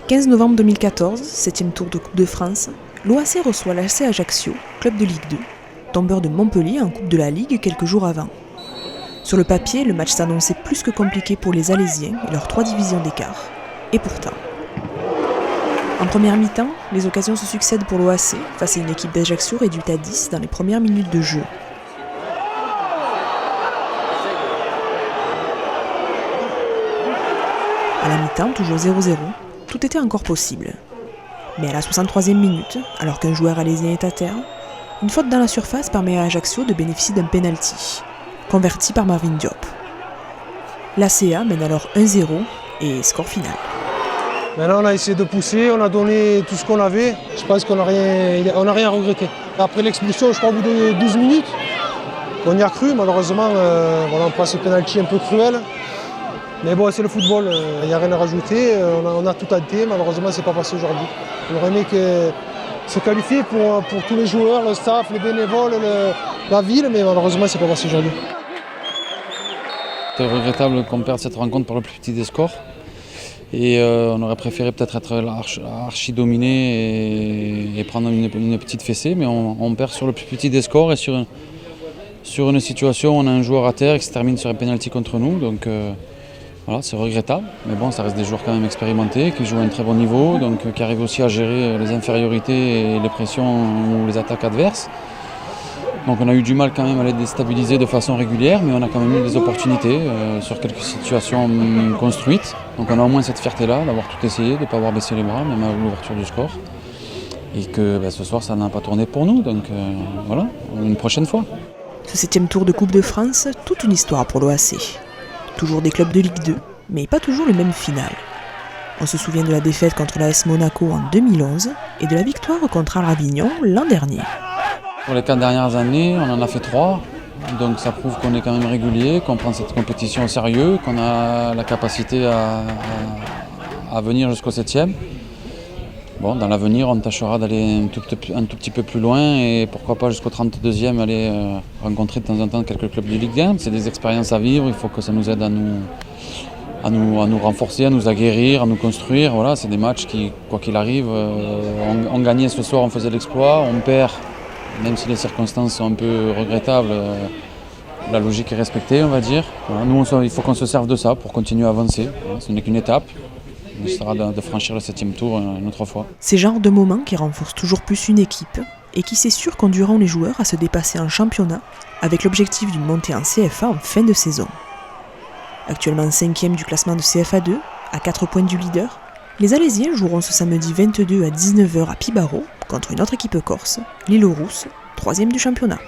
15 novembre 2014, 7e tour de Coupe de France, l'OAC reçoit l'AC Ajaccio, club de Ligue 2, tombeur de Montpellier en Coupe de la Ligue quelques jours avant. Sur le papier, le match s'annonçait plus que compliqué pour les Alésiens et leurs 3 divisions d'écart. Et pourtant. En première mi-temps, les occasions se succèdent pour l'OAC face à une équipe d'Ajaccio réduite à 10 dans les premières minutes de jeu. À la mi-temps, toujours 0-0, tout était encore possible. Mais à la 63e minute, alors qu'un joueur alésien est à terre, une faute dans la surface permet à Ajaccio de bénéficier d'un penalty, converti par Marvin Diop. L'ACA mène alors 1-0 et score final. Maintenant on a essayé de pousser, on a donné tout ce qu'on avait. Je pense qu'on n'a rien regretté. Après l'expulsion, je crois au bout de 12 minutes, on y a cru. Malheureusement, on prend ce penalty un peu cruel. Mais bon, c'est le football, il n'y a rien à rajouter. On a tout tenté, malheureusement, c'est pas passé aujourd'hui. On aurait aimé se qualifier pour tous les joueurs, le staff, les bénévoles, la ville, mais malheureusement, c'est pas passé aujourd'hui. C'est regrettable qu'on perde cette rencontre par le plus petit des scores. Et on aurait préféré peut-être être archi dominé et prendre une petite fessée, mais on perd sur le plus petit des scores et sur une situation où on a un joueur à terre qui se termine sur un penalty contre nous. Donc voilà, c'est regrettable, mais bon, ça reste des joueurs quand même expérimentés, qui jouent à un très bon niveau, donc qui arrivent aussi à gérer les infériorités et les pressions ou les attaques adverses. Donc on a eu du mal quand même à les déstabiliser de façon régulière, mais on a quand même eu des opportunités sur quelques situations construites. Donc on a au moins cette fierté-là d'avoir tout essayé, de ne pas avoir baissé les bras, même à l'ouverture du score. Et que ce soir, ça n'a pas tourné pour nous, donc voilà, une prochaine fois. Ce 7e tour de Coupe de France, toute une histoire pour l'OAC. Toujours des clubs de Ligue 2, mais pas toujours le même final. On se souvient de la défaite contre l'AS Monaco en 2011 et de la victoire contre Avignon l'an dernier. Pour les 4 dernières années, on en a fait 3, donc ça prouve qu'on est quand même régulier, qu'on prend cette compétition au sérieux, qu'on a la capacité à venir jusqu'au 7e. Bon, dans l'avenir, on tâchera d'aller un tout petit peu plus loin et pourquoi pas jusqu'au 32e aller rencontrer de temps en temps quelques clubs de Ligue 1. C'est des expériences à vivre, il faut que ça nous aide à nous renforcer, à nous aguerrir, à nous construire. Voilà, c'est des matchs qui, quoi qu'il arrive, on gagnait ce soir, on faisait l'exploit, on perd. Même si les circonstances sont un peu regrettables, la logique est respectée, on va dire. Voilà, nous, il faut qu'on se serve de ça pour continuer à avancer. Voilà, ce n'est qu'une étape. Il sera de franchir le 7e tour une autre fois. Ces genres de moments qui renforcent toujours plus une équipe et qui c'est sûr conduiront les joueurs à se dépasser en championnat avec l'objectif d'une montée en CFA en fin de saison. Actuellement 5e du classement de CFA2, à 4 points du leader, les Alésiens joueront ce samedi 22 à 19h à Pibaro contre une autre équipe corse, l'Île-aux-Rousses, 3e du championnat.